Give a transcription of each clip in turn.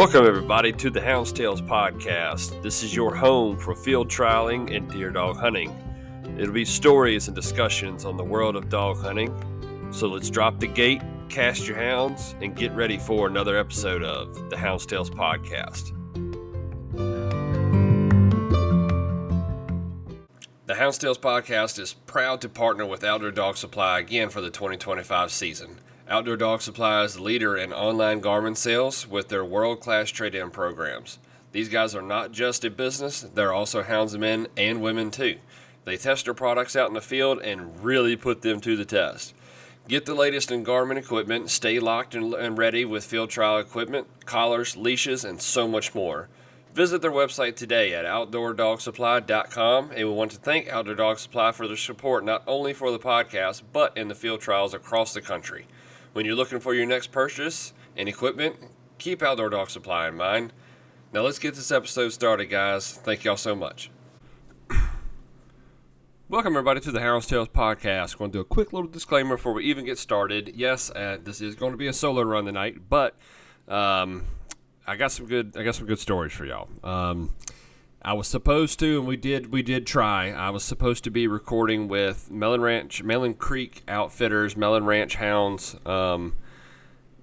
Welcome, everybody, to the Hounds podcast. This is your home for field trialing and deer dog hunting. It'll be stories and discussions on the world of dog hunting. So let's drop the gate, cast your hounds, and get ready for another episode of the Hounds podcast. The Hounds podcast is proud to partner with Outdoor Dog Supply again for the 2025 season. Outdoor Dog Supply is the leader in online garment sales with their world-class trade-in programs. These guys are not just a business, they're also houndsmen and women too. They test their products out in the field and really put them to the test. Get the latest in garment equipment, stay locked and ready with field trial equipment, collars, leashes, and so much more. Visit their website today at outdoordogsupply.com, and we want to thank Outdoor Dog Supply for their support not only for the podcast, but in the field trials across the country. When you're looking for your next purchase and equipment, keep Outdoor Dog Supply in mind. Now let's get this episode started, guys. Thank y'all so much. Welcome, everybody, to the Hounds podcast. I'm going to do a quick little disclaimer before we even get started. Yes, this is going to be a solo run tonight, but I got some good stories for y'all. I was supposed to, and we did try. I was supposed to be recording with Melon Creek Outfitters, Melon Ranch Hounds.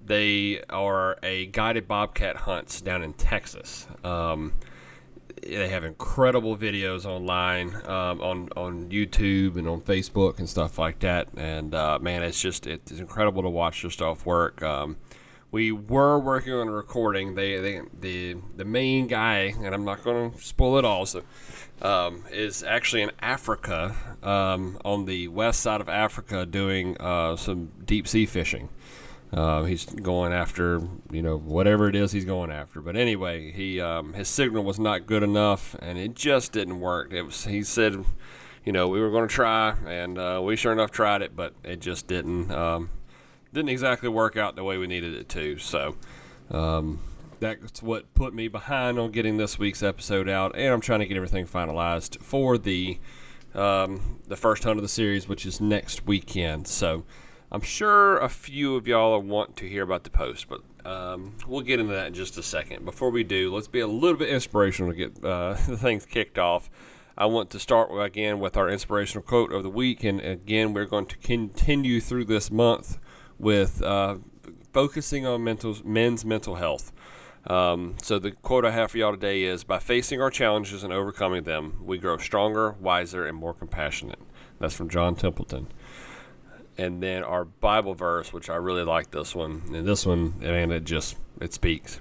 They are a guided bobcat hunts down in Texas. They have incredible videos online on YouTube and on Facebook and stuff like that. And man, it's incredible to watch their stuff work. We were working on a recording. The main guy, and I'm not going to spoil it all, so, is actually in Africa, on the west side of Africa, doing some deep sea fishing. He's going after, whatever it is he's going after. But anyway, his signal was not good enough, and it just didn't work. He said, we were going to try, and we sure enough tried it, but it just didn't exactly work out the way we needed it to. So that's what put me behind on getting this week's episode out, and I'm trying to get everything finalized for the first hunt of the series, which is next weekend. So I'm sure a few of y'all want to hear about the post, but we'll get into that in just a second. Before we do, let's be a little bit inspirational to get the things kicked off. I want to start again with our inspirational quote of the week, and again, we're going to continue through this month with focusing on men's mental health. So the quote I have for y'all today is, by facing our challenges and overcoming them, we grow stronger, wiser, and more compassionate. That's from John Templeton. And then our Bible verse, which I really like this one, and this one, man, it speaks.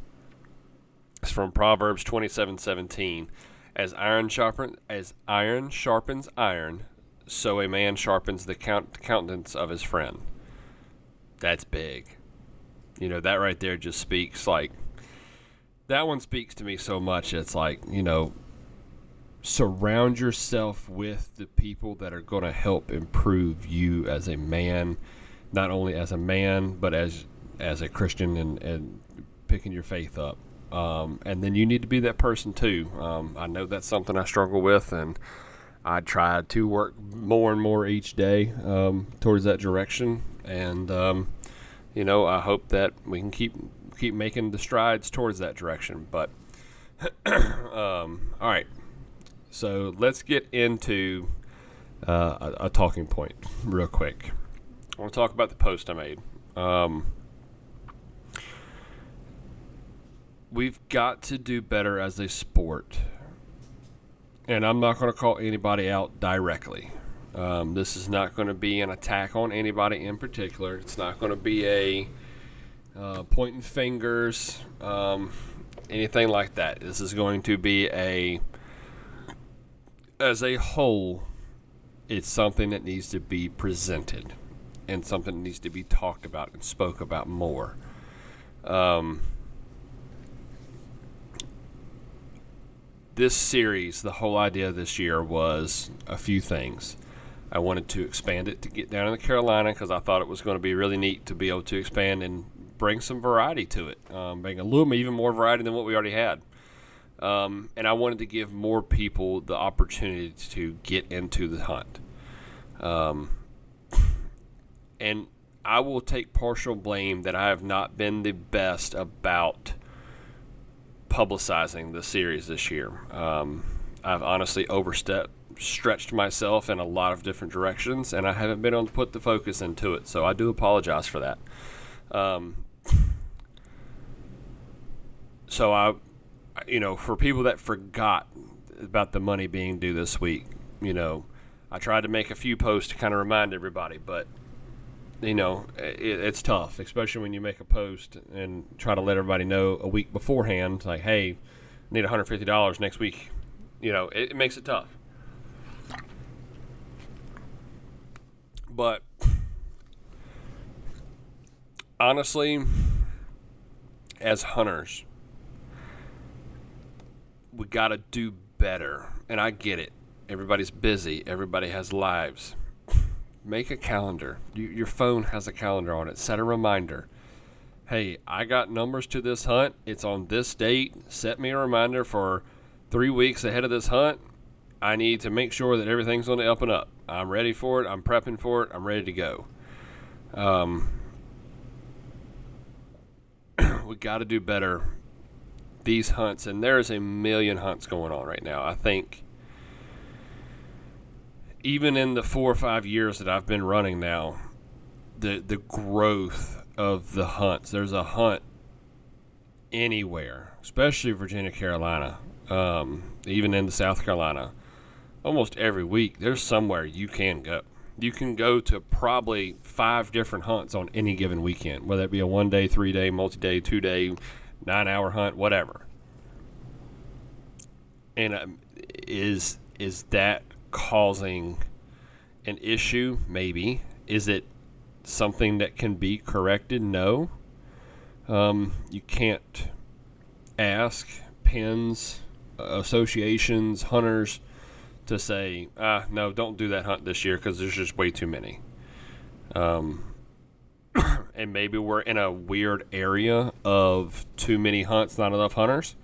It's from Proverbs 27:17. As iron sharpens iron, so a man sharpens the countenance of his friend. That's big. That right there just speaks, that one speaks to me so much. It's surround yourself with the people that are going to help improve you as a man, not only as a man, but as a Christian and picking your faith up. And then you need to be that person too. I know that's something I struggle with, and I try to work more and more each day towards that direction. And I hope that we can keep making the strides towards that direction. But all right, so let's get into a talking point real quick. I want to talk about the post I made. We've got to do better as a sport, and I'm not going to call anybody out directly. This is not going to be an attack on anybody in particular. It's not going to be a pointing fingers, anything like that. This is going to be as a whole, it's something that needs to be presented and something that needs to be talked about and spoke about more. This series, the whole idea this year was a few things. I wanted to expand it to get down in the Carolina because I thought it was going to be really neat to be able to expand and bring some variety to it, bring a little even more variety than what we already had. And I wanted to give more people the opportunity to get into the hunt. And I will take partial blame that I have not been the best about publicizing the series this year. I've honestly stretched myself in a lot of different directions, and I haven't been able to put the focus into it, so I do apologize for that. So for people that forgot about the money being due this week, I tried to make a few posts to kind of remind everybody, but it's tough, especially when you make a post and try to let everybody know a week beforehand, like, hey, I need $150 next week. It makes it tough. But honestly, as hunters, we got to do better. And I get it. Everybody's busy. Everybody has lives. Make a calendar. Your phone has a calendar on it. Set a reminder. Hey, I got numbers to this hunt. It's on this date. Set me a reminder for 3 weeks ahead of this hunt. I need to make sure that everything's on the up and up. I'm ready for it. I'm prepping for it. I'm ready to go. We got to do better these hunts, and there's a million hunts going on right now. I think even in the 4 or 5 years that I've been running now, the growth of the hunts, there's a hunt anywhere, especially Virginia, Carolina, even into South Carolina. Almost every week, there's somewhere you can go. You can go to probably 5 different hunts on any given weekend, whether it be a 1-day, 3-day, multi-day, 2-day, 9-hour hunt, whatever. And is that causing an issue? Maybe. Is it something that can be corrected? No. You can't ask pens, associations, hunters to say, no, don't do that hunt this year because there's just way too many. And maybe we're in a weird area of too many hunts, not enough hunters,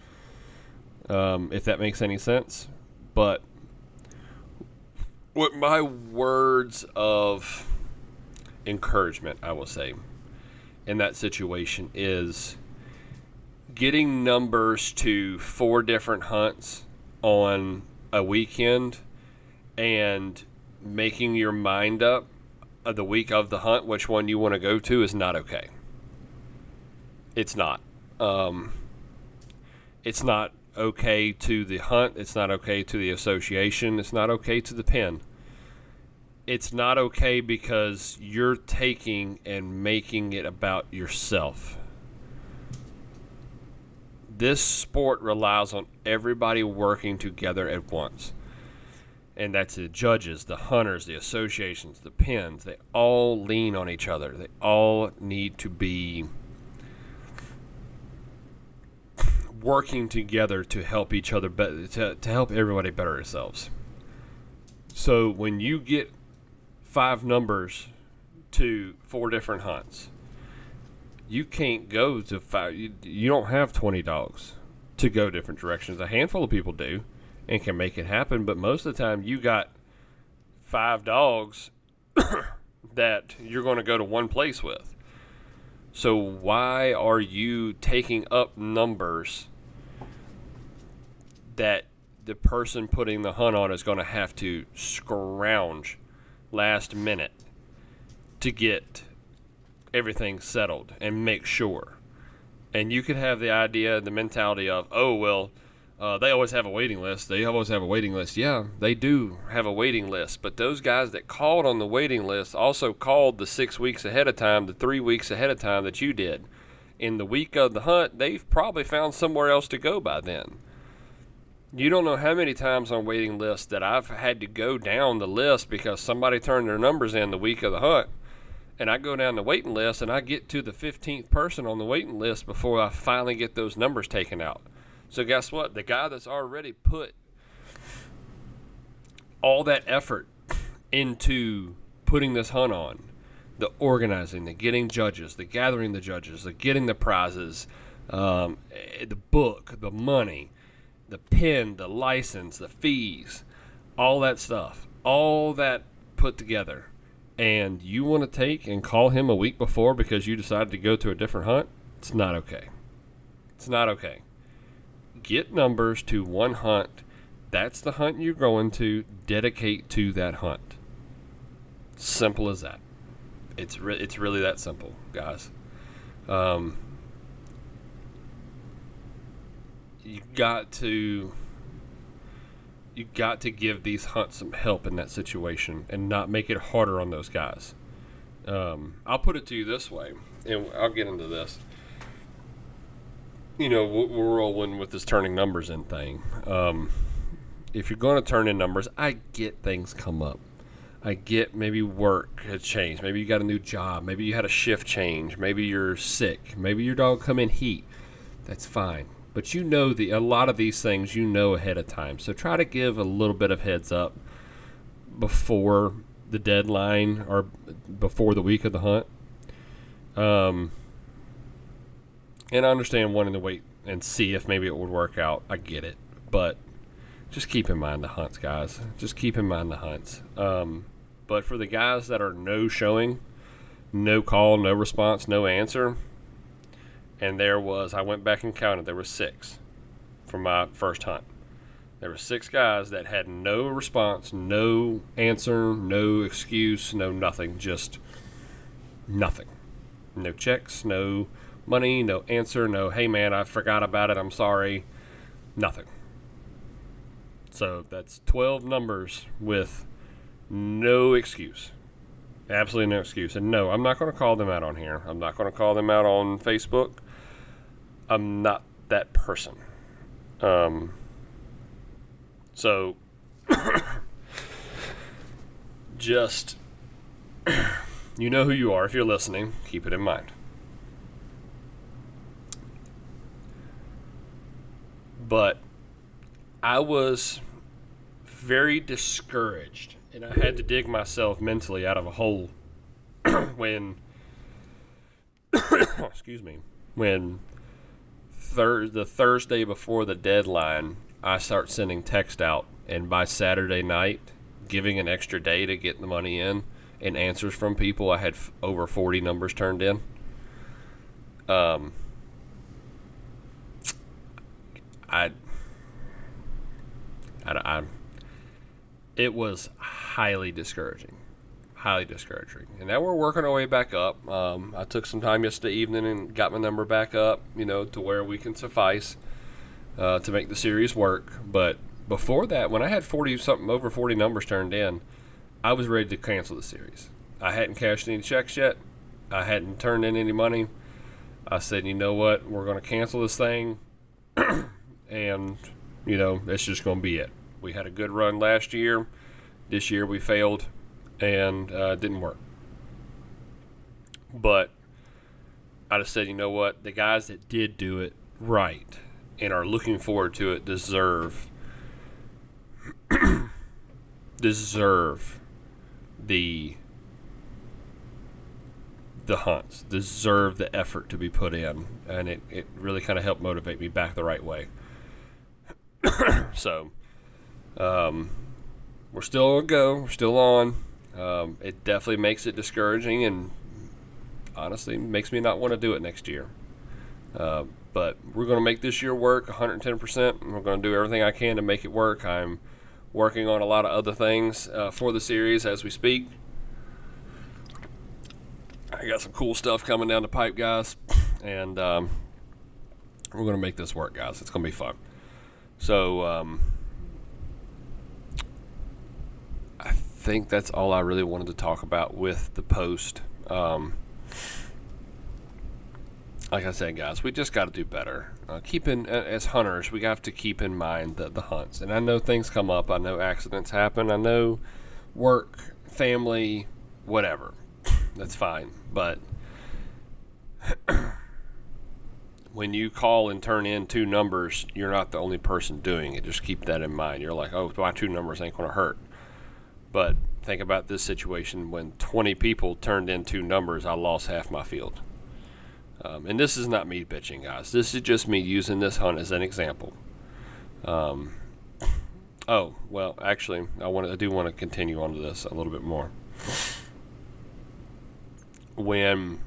if that makes any sense. But with my words of encouragement, I will say, in that situation is getting numbers to 4 different hunts on a weekend and making your mind up the week of the hunt which one you want to go to is not okay. It's not. It's not okay to the hunt. It's not okay to the association. It's not okay to the pen. It's not okay because you're taking and making it about yourself. This sport relies on everybody working together at once. And that's the judges, the hunters, the associations, the pens. They all lean on each other. They all need to be working together to help each other, to help everybody better themselves. So when you get 5 numbers to 4 different hunts, you can't go to 5. You don't have 20 dogs to go different directions. A handful of people do and can make it happen, but most of the time you got 5 dogs that you're going to go to one place with. So why are you taking up numbers that the person putting the hunt on is going to have to scrounge last minute to get everything settled and make sure? And you could have the idea, the mentality of, oh, well, they always have a waiting list. They always have a waiting list. Yeah, they do have a waiting list. But those guys that called on the waiting list also called the 6 weeks ahead of time, the 3 weeks ahead of time that you did. In the week of the hunt, they've probably found somewhere else to go by then. You don't know how many times on waiting lists that I've had to go down the list because somebody turned their numbers in the week of the hunt. And I go down the waiting list and I get to the 15th person on the waiting list before I finally get those numbers taken out. So guess what? The guy that's already put all that effort into putting this hunt on, the organizing, the getting judges, the gathering the judges, the getting the prizes, the book, the money, the pen, the license, the fees, all that stuff, all that put together, and you want to take and call him a week before because you decided to go to a different hunt, it's not okay. It's not okay. get numbers to one hunt. That's the hunt you're going to dedicate to that hunt. Simple as that. It's really that simple, guys. You got to give these hunts some help in that situation and not make it harder on those guys. I'll put it to you this way, and I'll get into this. You know, we're rolling with this turning numbers in thing. If you're going to turn in numbers, I get things come up. I get maybe work has changed. Maybe you got a new job. Maybe you had a shift change. Maybe you're sick. Maybe your dog come in heat. That's fine. But you know a lot of these things you know ahead of time. So try to give a little bit of heads up before the deadline or before the week of the hunt. And I understand wanting to wait and see if maybe it would work out. I get it. But just keep in mind the hunts, guys. Just keep in mind the hunts. But for the guys that are no showing, no call, no response, no answer, and I went back and counted, there were 6 for my first hunt. There were 6 guys that had no response, no answer, no excuse, no nothing, just nothing. No checks, no money, no answer, no, hey man, I forgot about it, I'm sorry, nothing. So that's 12 numbers with no excuse. Absolutely no excuse. And no, I'm not going to call them out on here. I'm not going to call them out on Facebook. I'm not that person. So, just, you know who you are. If you're listening, keep it in mind. But I was very discouraged, and I had to dig myself mentally out of a hole when excuse me, when the Thursday before the deadline, I start sending text out, and by Saturday night, giving an extra day to get the money in and answers from people, I had over 40 numbers turned in. It was highly discouraging. And now we're working our way back up. I took some time yesterday evening and got my number back up, to where we can suffice to make the series work. But before that, when I had over 40 numbers turned in, I was ready to cancel the series. I hadn't cashed any checks yet. I hadn't turned in any money. I said, you know what, we're going to cancel this thing, and, it's just going to be it. We had a good run last year. This year we failed, and didn't work. But I just said, you know what, the guys that did do it right and are looking forward to it deserve the hunts, deserve the effort to be put in, and it really kind of helped motivate me back the right way. So we're still on go, we're still on. It definitely makes it discouraging, and honestly makes me not want to do it next year. But we're going to make this year work 110%, and we're going to do everything I can to make it work. I'm working on a lot of other things for the series as we speak. I got some cool stuff coming down the pipe, guys, and we're going to make this work, guys. It's going to be fun. So I think that's all I really wanted to talk about with the post. Like I said, guys, we just got to do better. As hunters, we have to keep in mind the hunts. And I know things come up. I know accidents happen. I know work, family, whatever. That's fine. But when you call and turn in 2 numbers, you're not the only person doing it. Just keep that in mind. You're like, oh, my 2 numbers ain't going to hurt. But think about this situation. When 20 people turned in 2 numbers, I lost half my field. And this is not me bitching, guys. This is just me using this hunt as an example. Oh, well, actually, I do want to continue on to this a little bit more. When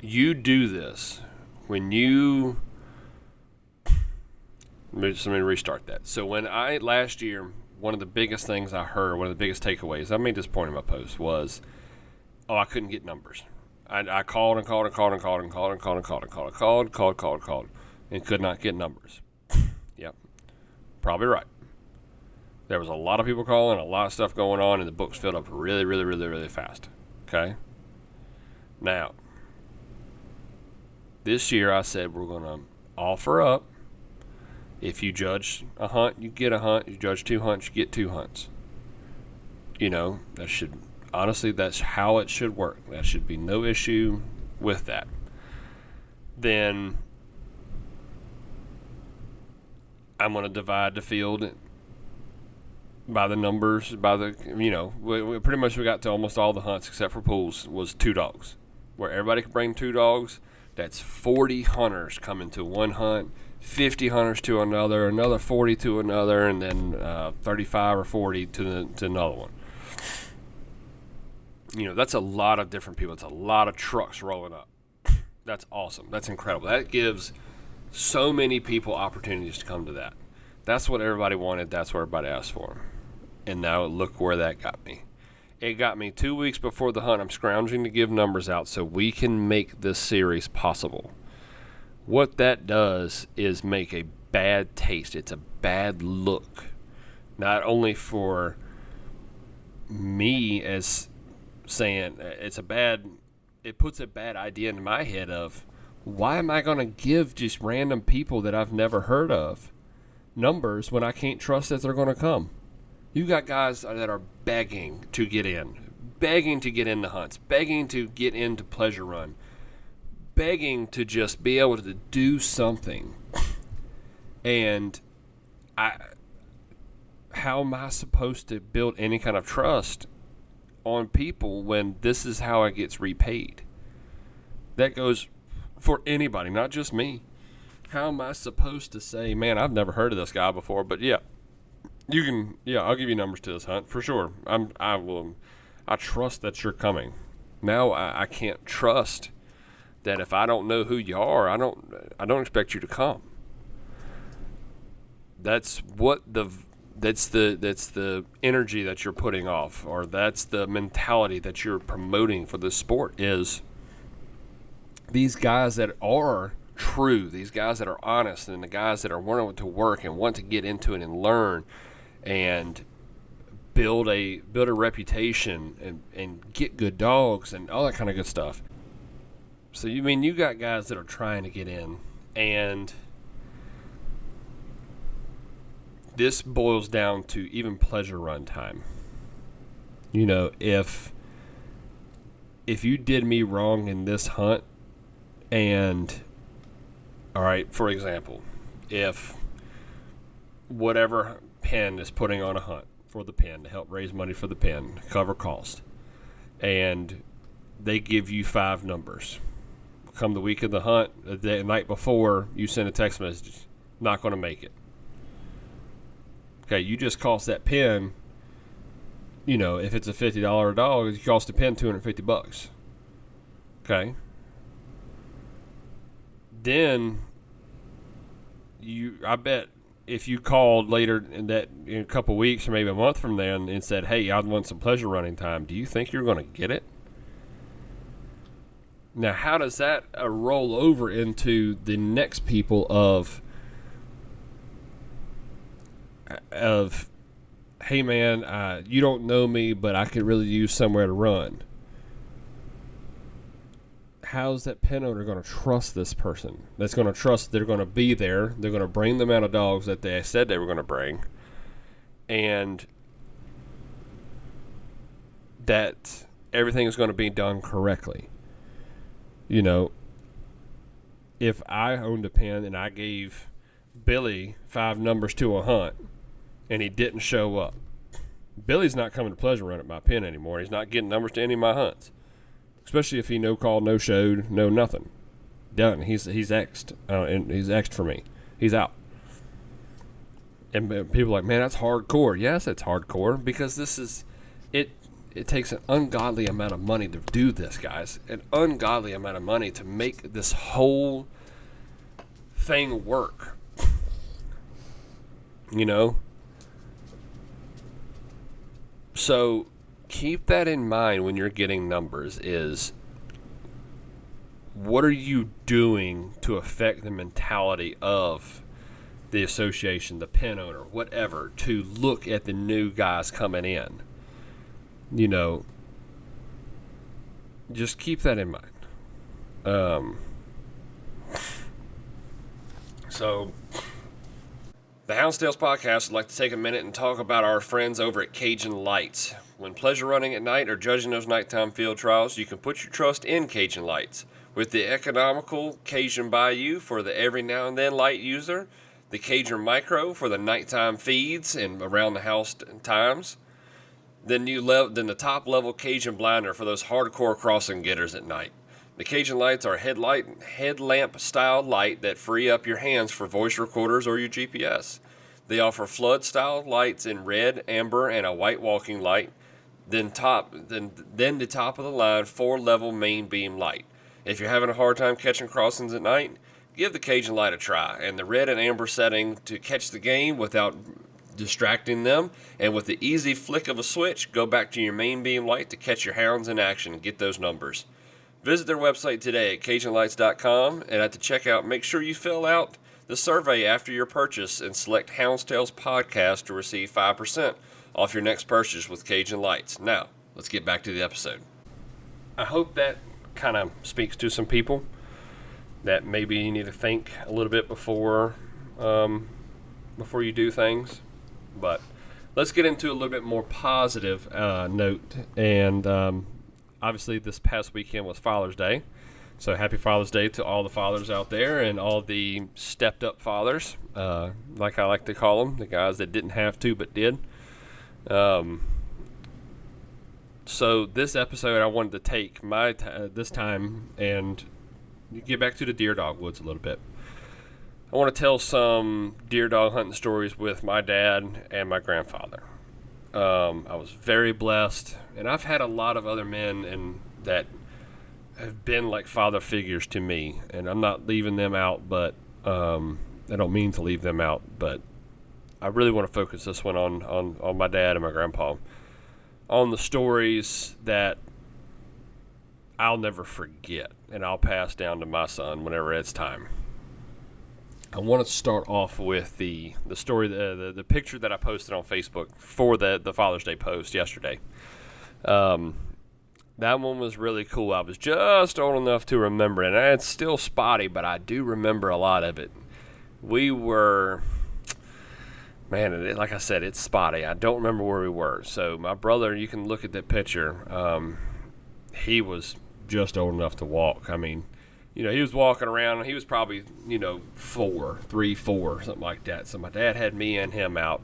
you do this, when you Let me restart that. So when last year, one of the biggest things I heard, one of the biggest takeaways, I made this point in my post, was, I couldn't get numbers. I called and called and called and called and called and called and called and called and called and could not get numbers. Yep, probably right. There was a lot of people calling, a lot of stuff going on, and the books filled up really, really, really, really fast. Okay? Now, this year I said we're going to offer up. If you judge a hunt, you get a hunt. You judge 2 hunts, you get 2 hunts. That's how it should work. There should be no issue with that. Then I'm going to divide the field by the numbers, we pretty much got to almost all the hunts except for pools was 2 dogs. Where everybody could bring 2 dogs, that's 40 hunters coming to one hunt, 50 hunters to another 40 to another, and then 35 or 40 to another one. That's a lot of different people. It's a lot of trucks rolling up. That's awesome. That's incredible. That gives so many people opportunities to come to that. That's what everybody wanted. That's what everybody asked for. And now look where that got me. It got me 2 weeks before the hunt. I'm scrounging to give numbers out so we can make this series possible. What that does is make a bad taste. It's a bad look. Not only for me as saying it puts a bad idea in my head of, why am I going to give just random people that I've never heard of numbers when I can't trust that they're going to come? You got guys that are begging to get in the hunts, begging to get into pleasure run, begging to just be able to do something. And how am I supposed to build any kind of trust on people when this is how it gets repaid? That goes for anybody, not just me. How am I supposed to say, man, I've never heard of this guy before, but I'll give you numbers to this hunt for sure. I trust that you're coming. Now I can't trust that if I don't know who you are, I don't expect you to come. That's the energy that you're putting off, or that's the mentality that you're promoting for this sport, is these guys that are true, these guys that are honest, and the guys that are wanting to work and want to get into it and learn and build a reputation and get good dogs and all that kind of good stuff. So you got guys that are trying to get in, and this boils down to even pleasure run time. If you did me wrong in this hunt, and all right, for example, if whatever pen is putting on a hunt for the pen to help raise money for the pen, cover cost, and they give you 5 numbers. Come the week of the hunt, the night before, you send a text message, not going to make it. Okay, you just cost that pen, if it's a $50 dog, it cost the pen $250. Okay. Then I bet if you called later in a couple weeks or maybe a month from then and said, hey, I want some pleasure running time, do you think you're going to get it? Now, how does that roll over into the next people of, hey man, you don't know me, but I could really use somewhere to run? How's that pen owner going to trust this person? That's going to trust they're going to be there. They're going to bring the amount of dogs that they said they were going to bring, and that everything is going to be done correctly. If I owned a pen and I gave Billy 5 numbers to a hunt and he didn't show up, Billy's not coming to pleasure run at my pen anymore. He's not getting numbers to any of my hunts. Especially if he no called, no showed, no nothing. Done. He's X'd. And he's X'd for me. He's out. And people are like, man, that's hardcore. Yes, it's hardcore because this is it. It takes an ungodly amount of money to do this, guys. An ungodly amount of money to make this whole thing work. you know? So keep that in mind when you're getting numbers is what are you doing to affect the mentality of the association, the pen owner, whatever, to look at the new guys coming in. You know, just keep that in mind. So, the Hounds Tales podcast would like to take a minute and talk about our friends over at Cajun Lights. When pleasure running at night or judging those nighttime field trials, you can put your trust in Cajun Lights. With the economical Cajun Bayou for the every now and then light user, the Cajun Micro for the nighttime feeds and around the house times, then the top level Cajun Blinder for those hardcore crossing getters at night. The Cajun Lights are headlamp style light that free up your hands for voice recorders or your GPS. They offer flood style lights in red, amber, and a white walking light. Then the top of the line 4-level main beam light. If you're having a hard time catching crossings at night, give the Cajun Light a try, and the red and amber setting to catch the game without distracting them, and with the easy flick of a switch, go back to your main beam light to catch your hounds in action and get those numbers. Visit their website today at CajunLights.com, and at the checkout, make sure you fill out the survey after your purchase and select Hounds Tales Podcast to receive 5% off your next purchase with Cajun Lights. Now, let's get back to the episode. I hope that kind of speaks to some people that maybe you need to think a little bit before you do things. But let's get into a little bit more positive note. And obviously this past weekend was Father's Day. So happy Father's Day to all the fathers out there and all the stepped up fathers, like I like to call them, the guys that didn't have to but did. So this episode I wanted to take this time and get back to the deer dog woods a little bit. I want to tell some deer dog hunting stories with my dad and my grandfather. I was very blessed, and I've had a lot of other men that have been like father figures to me, and I'm not leaving them out, but I don't mean to leave them out, but I really want to focus this one on my dad and my grandpa, on the stories that I'll never forget, and I'll pass down to my son whenever it's time. I want to start off with the story, the picture that I posted on Facebook for the Father's Day post yesterday. That one was really cool. I was just old enough to remember it, and it's still spotty, but I do remember a lot of it. We were, man, like I said, it's spotty. I don't remember where we were. So my brother, you can look at that picture. He was just old enough to walk. I mean, you know, he was walking around, and he was probably, 4, something like that. So my dad had me and him out,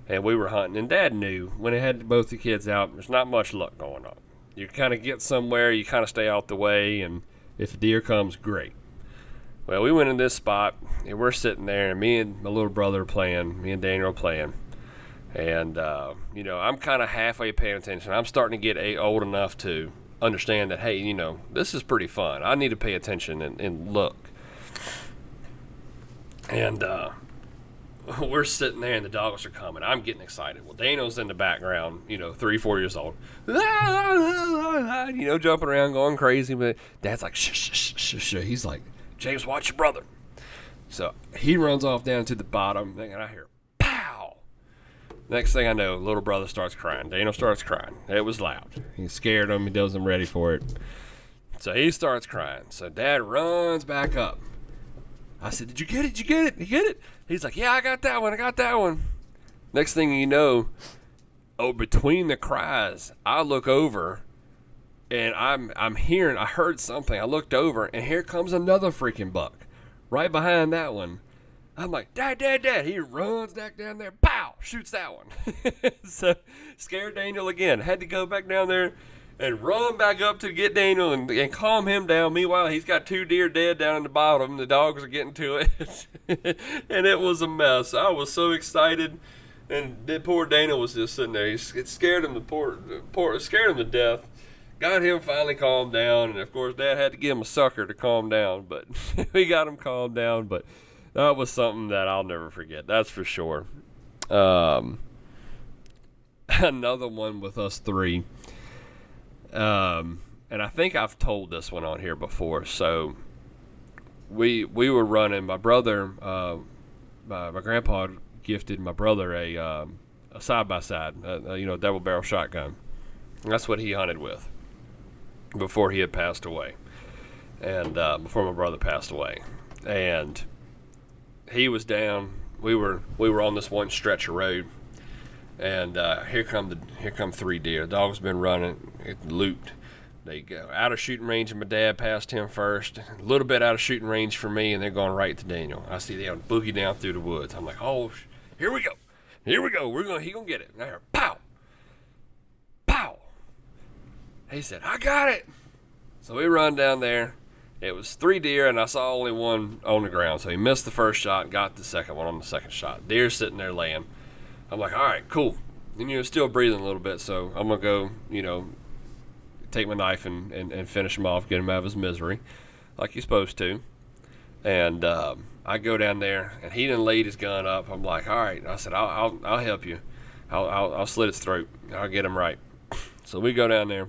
and we were hunting. And Dad knew when it had both the kids out, there's not much luck going on. You kind of get somewhere, you kind of stay out the way, and if a deer comes, great. Well, we went in this spot, and we're sitting there, and me and my little brother are playing, me and Daniel are playing. And, I'm kind of halfway paying attention. I'm starting to get old enough to understand that, hey, this is pretty fun. I need to pay attention and look. And we're sitting there, and the dogs are coming. I'm getting excited. Well, Daniel's in the background, 3, 4 years old, jumping around, going crazy. But Dad's like, shh, shh, shh, shh. He's like, James, watch your brother. So he runs off down to the bottom, and I hear, pow. Next thing I know, little brother starts crying. Daniel starts crying. It was loud. He scared him. He wasn't ready for it. So he starts crying. So Dad runs back up. I said, did you get it? Did you get it? You get it? He's like, yeah, I got that one. Next thing you know, between the cries, I look over, and I heard something. I looked over, and here comes another freaking buck right behind that one. I'm like, Dad. He runs back down there, pow, shoots that one. So scared Daniel again. Had to go back down there and run back up to get Daniel and calm him down. Meanwhile, he's got 2 deer dead down in the bottom. The dogs are getting to it. And it was a mess. I was so excited. And poor Daniel was just sitting there. It scared him scared him to death. Got him finally calmed down. And, of course, Dad had to give him a sucker to calm down. But we got him calmed down. But that was something that I'll never forget. That's for sure. Another one with us three. And I think I've told this one on here before. So we were running. My brother, my grandpa gifted my brother a side by side, double barrel shotgun. And that's what he hunted with before he had passed away, and before my brother passed away. And he was down. We were on this one stretch of road, and here come 3 deer. The dog's been running. It looped. They go out of shooting range, and my dad passed him first. A little bit out of shooting range for me, and they're going right to Daniel. I see them boogie down through the woods. I'm like, oh, here we go. He gonna get it. And I hear pow, pow. He said, I got it. So we run down there. It was 3 deer, and I saw only one on the ground. So he missed the first shot and got the second one on the second shot. Deer sitting there laying. I'm like, all right, cool. And still breathing a little bit, so I'm gonna go, take my knife and finish him off, get him out of his misery, like you're supposed to. And I go down there, and he done laid his gun up. I'm like, all right. I said, I'll help you. I'll slit its throat. I'll get him right. So we go down there,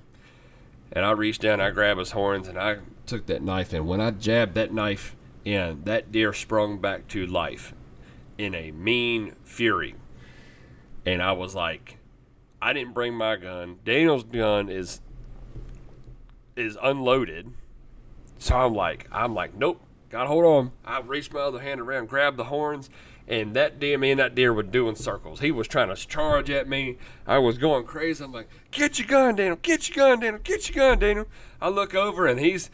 and I reach down, I grab his horns, and I took that knife in. When I jabbed that knife in, that deer sprung back to life in a mean fury. And I was like, I didn't bring my gun. Daniel's gun is unloaded. So I'm like, nope, gotta hold on. I reached my other hand around, grabbed the horns, and that deer were doing circles. He was trying to charge at me. I was going crazy. I'm like, get your gun, Daniel, get your gun, Daniel, get your gun, Daniel. I look over, and he's,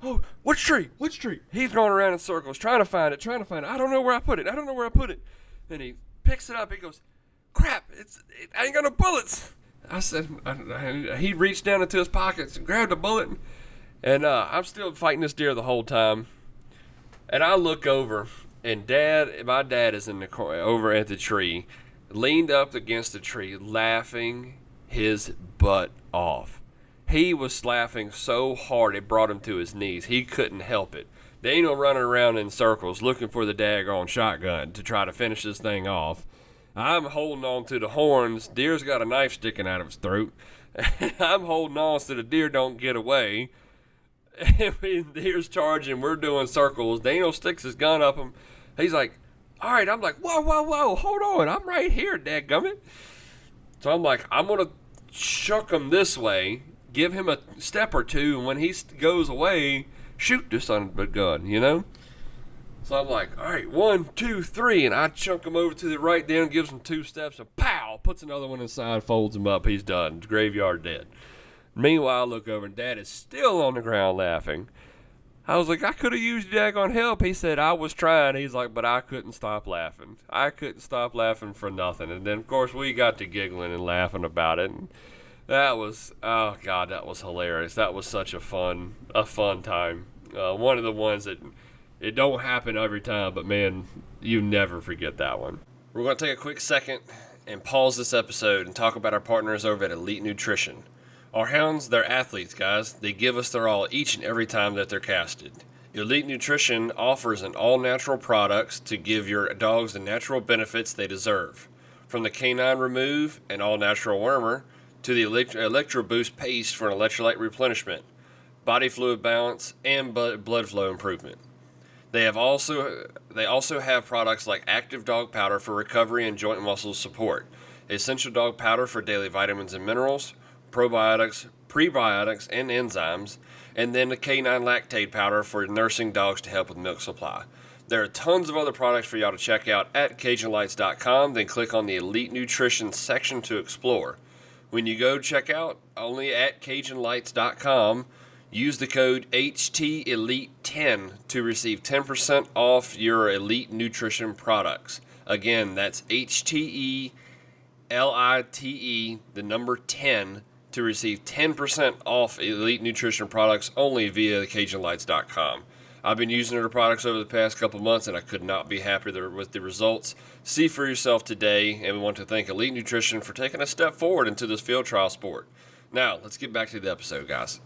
oh, which tree? He's going around in circles, trying to find it. I don't know where I put it. Then he picks it up. He goes, crap, I ain't got no bullets. I said, he reached down into his pockets and grabbed a bullet, and I'm still fighting this deer the whole time. And I look over, and my dad is in the corner over at the tree, leaned up against the tree, laughing his butt off. He was laughing so hard it brought him to his knees. He couldn't help it. Daniel running around in circles looking for the daggone shotgun to try to finish this thing off. I'm holding on to the horns. Deer's got a knife sticking out of his throat. I'm holding on so the deer don't get away. Deer's charging. We're doing circles. Daniel sticks his gun up him. He's like, all right. I'm like, whoa. Hold on. I'm right here, dadgummit. So I'm like, I'm going to chuck him this way, give him a step or two, and when he goes away, shoot this son of a gun, So I'm like, all right, 1, 2, 3, and I chunk him over to the right, down, gives him 2 steps, and pow, puts another one inside, folds him up, he's done, graveyard dead. Meanwhile, I look over, and Dad is still on the ground laughing. I was like, I could have used daggone help. He said, I was trying. He's like, but I couldn't stop laughing. I couldn't stop laughing for nothing. And then, of course, we got to giggling and laughing about it. And that was, oh, God, that was hilarious. That was such a fun time. One of the ones that... It don't happen every time, but man, you never forget that one. We're going to take a quick second and pause this episode and talk about our partners over at Elite Nutrition. Our hounds, they're athletes, guys. They give us their all each and every time that they're casted. Elite Nutrition offers an all-natural products to give your dogs the natural benefits they deserve. From the canine remove and all-natural wormer to the Electro Boost paste for an electrolyte replenishment, body fluid balance, and blood flow improvement. They also have products like Active Dog Powder for recovery and joint muscle support, Essential Dog Powder for daily vitamins and minerals, probiotics, prebiotics, and enzymes, and then the Canine Lactate Powder for nursing dogs to help with milk supply. There are tons of other products for y'all to check out at CajunLights.com, then click on the Elite Nutrition section to explore. When you go check out, only at CajunLights.com, use the code HTElite10 to receive 10% off your Elite Nutrition products. Again, that's HTELITE, the number 10, to receive 10% off Elite Nutrition products only via CajunLights.com. I've been using their products over the past couple months, and I could not be happier with the results. See for yourself today, and we want to thank Elite Nutrition for taking a step forward into this field trial sport. Now, let's get back to the episode, guys.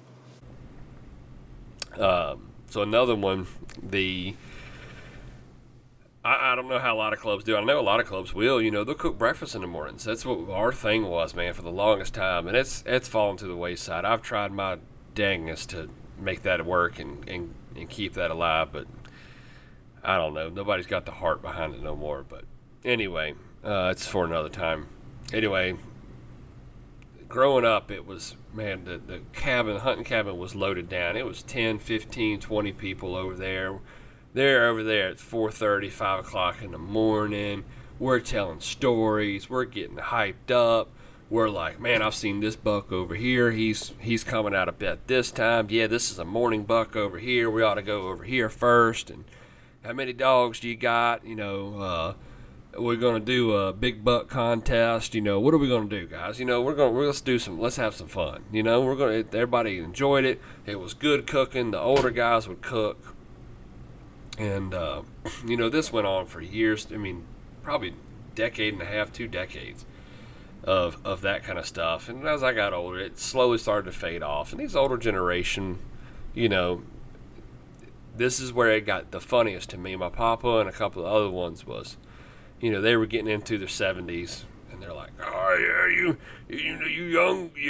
So another one, I don't know how a lot of clubs do. I know a lot of clubs will. They'll cook breakfast in the mornings. That's what our thing was, man, for the longest time, and it's fallen to the wayside. I've tried my dangest to make that work and keep that alive, but I don't know. Nobody's got the heart behind it no more. But anyway, it's for another time. Anyway, growing up, it was, man, the hunting cabin was loaded down. It was 10, 15, 20 people over there. They're over there at 4:30, 5 o'clock in the morning. We're telling stories. We're getting hyped up. We're like, man, I've seen this buck over here. He's coming out of bed this time. Yeah, this is a morning buck over here. We ought to go over here first. And how many dogs do you got? We're gonna do a big buck contest. What are we gonna do, guys? Let's have some fun. Everybody enjoyed it. It was good cooking. The older guys would cook. And, this went on for years. I mean, probably decade and a half, 2 decades of that kind of stuff. And as I got older, it slowly started to fade off. And these older generation, this is where it got the funniest to me. My papa and a couple of other ones was, they were getting into their 70s. And they're like, oh, yeah, you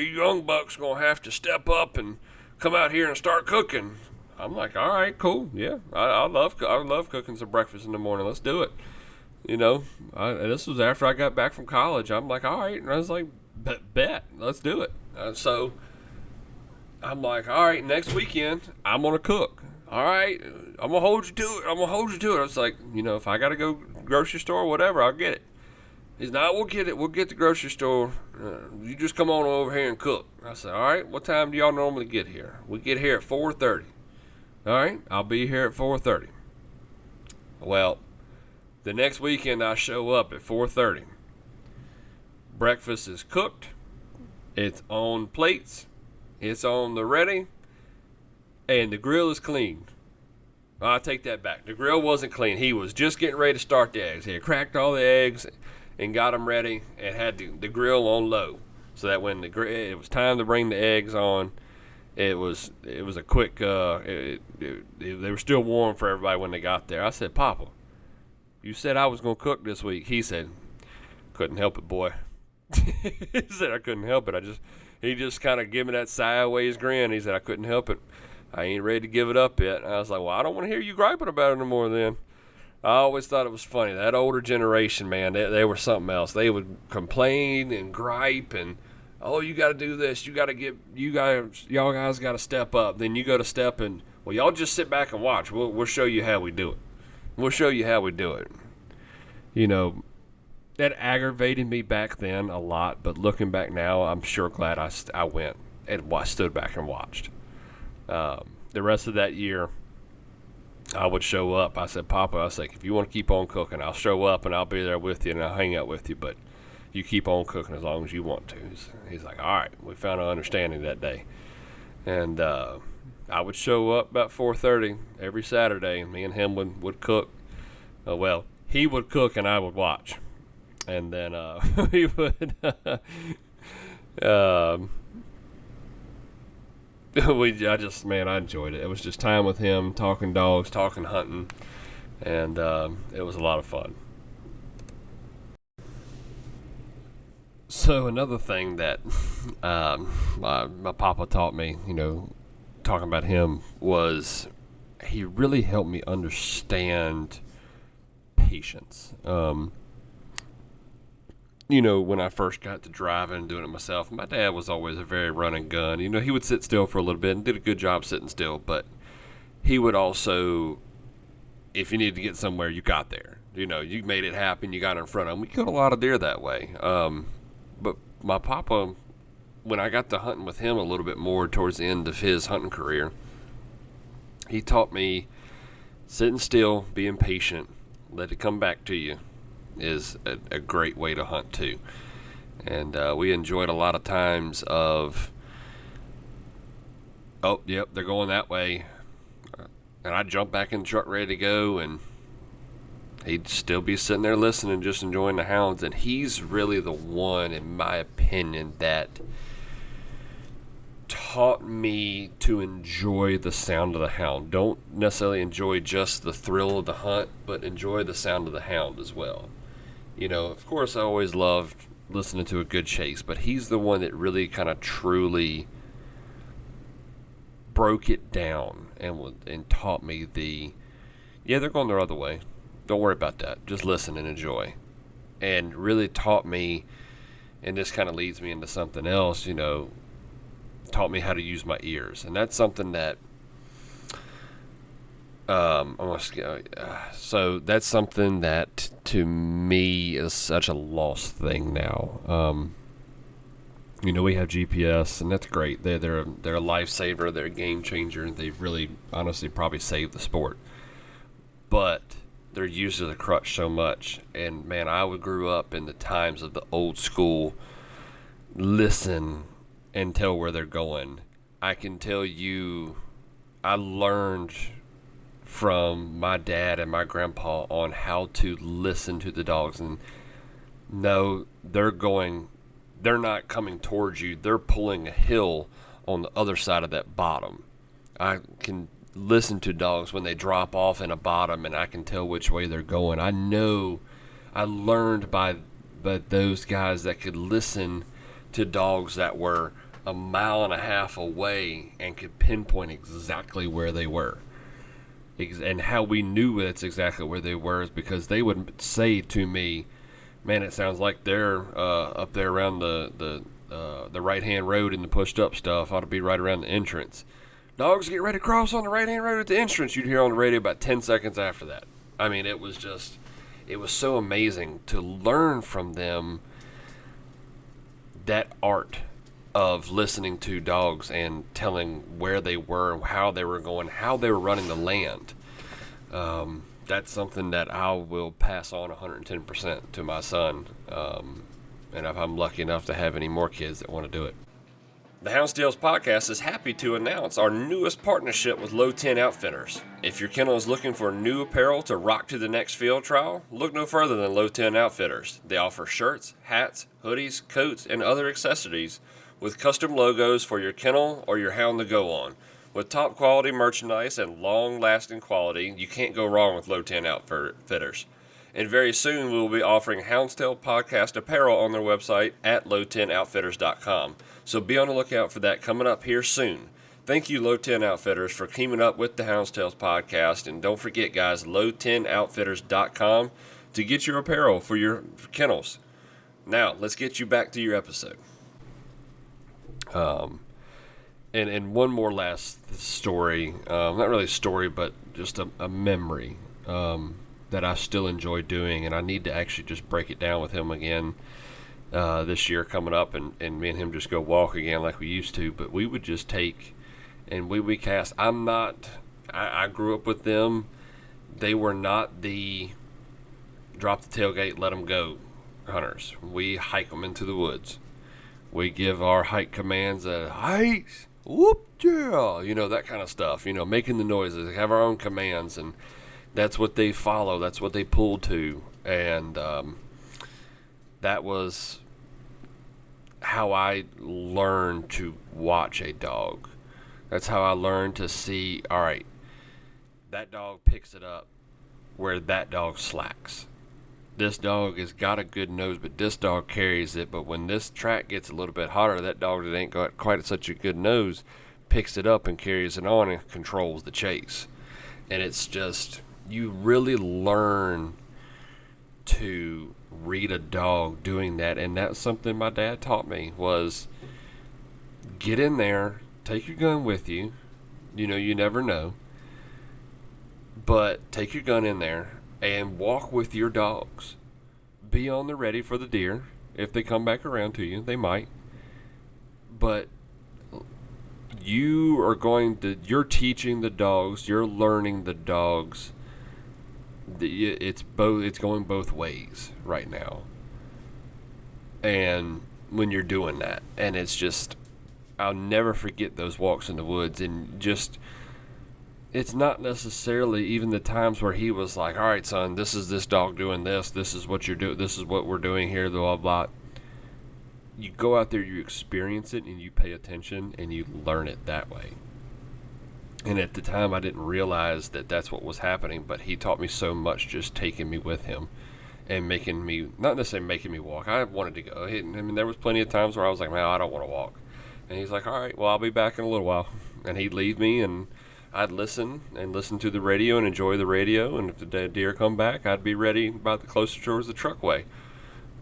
young bucks going to have to step up and come out here and start cooking. I'm like, all right, cool, yeah. I love cooking some breakfast in the morning. Let's do it. This was after I got back from college. I'm like, all right, and I was like, bet, let's do it. So I'm like, all right, next weekend I'm gonna cook. All right, I'm gonna hold you to it. I was like, if I gotta go grocery store or whatever, I'll get it. He's not. We'll get it. We'll get the grocery store. You just come on over here and cook. I said, all right. What time do y'all normally get here? We get here at 4:30. All right, I'll be here at 4:30. Well, the next weekend I show up at 4:30. Breakfast is cooked. It's on plates. It's on the ready. And the grill is clean. I take that back. The grill wasn't clean. He was just getting ready to start the eggs. He had cracked all the eggs and got them ready and had the grill on low. So that when it was time to bring the eggs on, it was a quick, they were still warm for everybody when they got there. I said, Papa, you said I was going to cook this week. He said, couldn't help it, boy. He said, I couldn't help it. He just kind of gave me that sideways grin. He said, I couldn't help it. I ain't ready to give it up yet. And I was like, well, I don't want to hear you griping about it no more then. I always thought it was funny. That older generation, man, they were something else. They would complain and gripe and, oh, you got to do this. Y'all guys got to step up. Then you go to step and, well, y'all just sit back and watch. We'll show you how we do it. We'll show you how we do it. That aggravated me back then a lot, but looking back now, I'm sure glad I went and stood back and watched. The rest of that year, I would show up. I said, Papa, I was like, if you want to keep on cooking, I'll show up and I'll be there with you and I'll hang out with you, but you keep on cooking as long as you want to. He's like, all right. We found an understanding that day. And I would show up about 4:30 every Saturday, and me and him would cook. Well, he would cook and I would watch. And then we would I enjoyed it. It was just time with him, talking dogs, talking hunting, and it was a lot of fun. So another thing that my papa taught me, talking about him, was he really helped me understand patience. When I first got to driving and doing it myself, my dad was always a very run and gun. He would sit still for a little bit and did a good job sitting still, but he would also, if you needed to get somewhere, you got there. You made it happen, you got in front of him. We killed a lot of deer that way. But my papa, when I got to hunting with him a little bit more towards the end of his hunting career, he taught me sitting still, being patient, let it come back to you is a great way to hunt too. And we enjoyed a lot of times of, oh, yep, they're going that way. And I'd jump back in the truck ready to go, and he'd still be sitting there listening, just enjoying the hounds. And he's really the one, in my opinion, that taught me to enjoy the sound of the hound. Don't necessarily enjoy just the thrill of the hunt, but enjoy the sound of the hound as well. You know, of course, I always loved listening to a good chase, but he's the one that really kind of truly broke it down and taught me they're going their other way. Don't worry about that. Just listen and enjoy. And really taught me, and this kind of leads me into something else, you know, taught me how to use my ears. And that's something that so that's something that to me is such a lost thing now. You know, we have GPS, and that's great. They're a lifesaver. They're a game changer, and they've really, honestly, probably saved the sport. But they're used as a crutch so much. And man, I grew up in the times of the old school. Listen and tell where they're going. I can tell you, I learned from my dad and my grandpa on how to listen to the dogs, and no, they're not coming towards you. They're pulling a hill on the other side of that bottom. I can listen to dogs when they drop off in a bottom, and I can tell which way they're going. I know I learned by those guys that could listen to dogs that were a mile and a half away and could pinpoint exactly where they were. And how we knew that's exactly where they were is because they would say to me, man, it sounds like they're up there around the right-hand road in the pushed-up stuff. Ought to be right around the entrance. Dogs get ready to cross on the right-hand road at the entrance. You'd hear on the radio about 10 seconds after that. I mean, it was so amazing to learn from them that art of listening to dogs and telling where they were, how they were going, how they were running the land. That's something that I will pass on 110% to my son, and if I'm lucky enough to have any more kids that want to do it. The Hounds Tales podcast is happy to announce our newest partnership with Low 10 Outfitters. If your kennel is looking for new apparel to rock to the next field trial, look no further than Low 10 Outfitters. They offer shirts, hats, hoodies, coats, and other accessories with custom logos for your kennel or your hound to go on. With top quality merchandise and long-lasting quality, you can't go wrong with Low 10 Outfitters. And very soon we will be offering Hounds Tale podcast apparel on their website at low10outfitters.com. So be on the lookout for that coming up here soon. Thank you, Low 10 Outfitters, for teaming up with the Hounds Tales podcast. And don't forget, guys, low10outfitters.com to get your apparel for your kennels. Now, let's get you back to your episode. And one more last story, not really a story, but just a memory that I still enjoy doing, and I need to actually just break it down with him again this year coming up, and me and him just go walk again like we used to. But we would just take, and we cast. I grew up with them. They were not the drop the tailgate, let them go hunters. We hike them into the woods. We give our hike commands hike, whoop, yeah, you know, that kind of stuff, you know, making the noises. We have our own commands, and that's what they follow. That's what they pull to. And that was how I learned to watch a dog. That's how I learned to see, all right, that dog picks it up where that dog slacks. This dog has got a good nose, but this dog carries it. But when this track gets a little bit hotter, that dog that ain't got quite such a good nose picks it up and carries it on and controls the chase. And it's just, you really learn to read a dog doing that. And that's something my dad taught me, was get in there, take your gun with you. You know, you never know. But take your gun in there and walk with your dogs. Be on the ready for the deer. If they come back around to you, they might. But you're teaching the dogs, you're learning the dogs. It's going both ways right now. And when you're doing that, and it's just, I'll never forget those walks in the woods, and just, it's not necessarily even the times where he was like, all right, son, this is this dog doing this is what you're doing, this is what we're doing here, blah, blah, blah. you go out there, you experience it, and you pay attention, and you learn it that way. And at the time, I didn't realize that that's what was happening, but he taught me so much just taking me with him and making me, not necessarily making me walk. I wanted to go. I mean, there was plenty of times where I was like, man, I don't want to walk. And he's like, all right, well, I'll be back in a little while. And he'd leave me, and I'd listen to the radio and enjoy the radio. And if the deer come back, I'd be ready about the closer towards the truckway.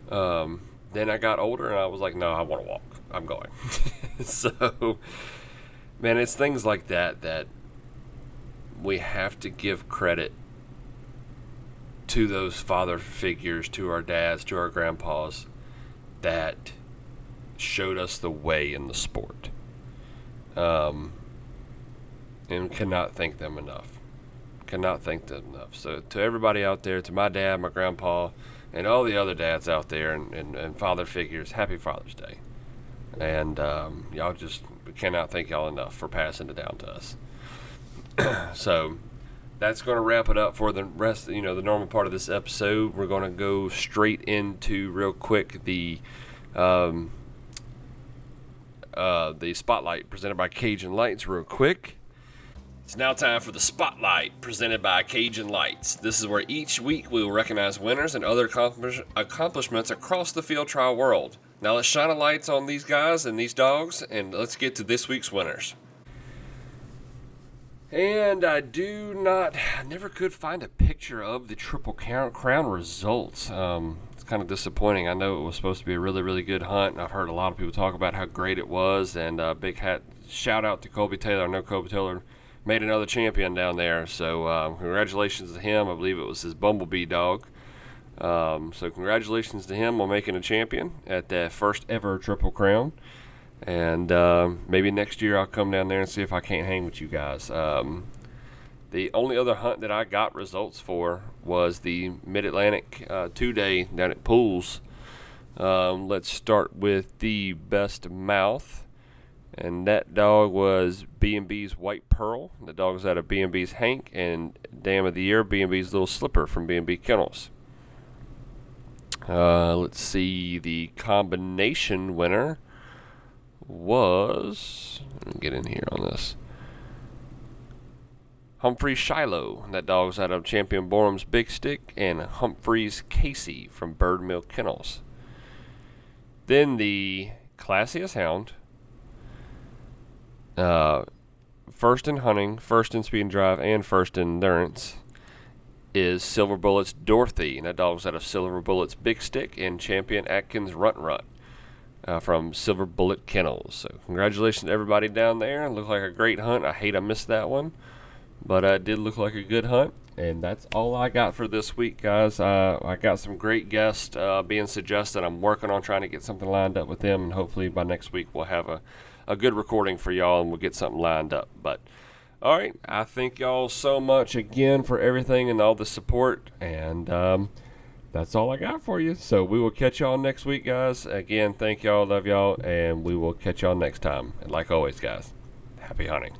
Then I got older, and I was like, no, I want to walk. I'm going. So, man, it's things like that we have to give credit to those father figures, to our dads, to our grandpas, that showed us the way in the sport. And cannot thank them enough. So to everybody out there, to my dad, my grandpa, and all the other dads out there and father figures, happy Father's Day. And y'all just, we cannot thank y'all enough for passing it down to us. So that's going to wrap it up for the rest, the normal part of this episode. We're going to go straight into, real quick, the Spotlight presented by Cajun Lights real quick. It's now time for the Spotlight presented by Cajun Lights. This is where each week we will recognize winners and other accomplishments across the field trial world. Now let's shine a light on these guys and these dogs, and let's get to this week's winners. And I never could find a picture of the Triple Crown results. It's kind of disappointing. I know it was supposed to be a really, really good hunt, and I've heard a lot of people talk about how great it was. And big shout out to Colby Taylor. I know Colby Taylor made another champion down there, so congratulations to him. I believe it was his Bumblebee dog. So congratulations to him on making a champion at that first ever Triple Crown. And maybe next year I'll come down there and see if I can't hang with you guys. The only other hunt that I got results for was the Mid-Atlantic 2-day down at Pools. Let's start with the best mouth. And that dog was B&B's White Pearl. The dog's out of B&B's Hank. And Dam of the Year, B&B's Little Slipper from B&B Kennels. Let's see, the combination winner was, let me get in here on this, Humphrey Shiloh. That dog's out of Champion Borum's Big Stick, and Humphreys Casey from Bird Mill Kennels. Then the classiest hound, first in hunting, first in speed and drive, and first in endurance, is Silver Bullet's Dorothy. And that dog's out of Silver Bullet's Big Stick and Champion Atkins Runt from Silver Bullet Kennels. So congratulations to everybody down there. It looked like a great hunt. I hate I missed that one, but it did look like a good hunt. And that's all I got for this week, guys. I got some great guests being suggested. I'm working on trying to get something lined up with them, and hopefully by next week we'll have a good recording for y'all and we'll get something lined up. But all right, I thank y'all so much again for everything and all the support, and that's all I got for you. So we will catch y'all next week, guys. Again, thank y'all, love y'all, and we will catch y'all next time. And like always, guys, happy hunting.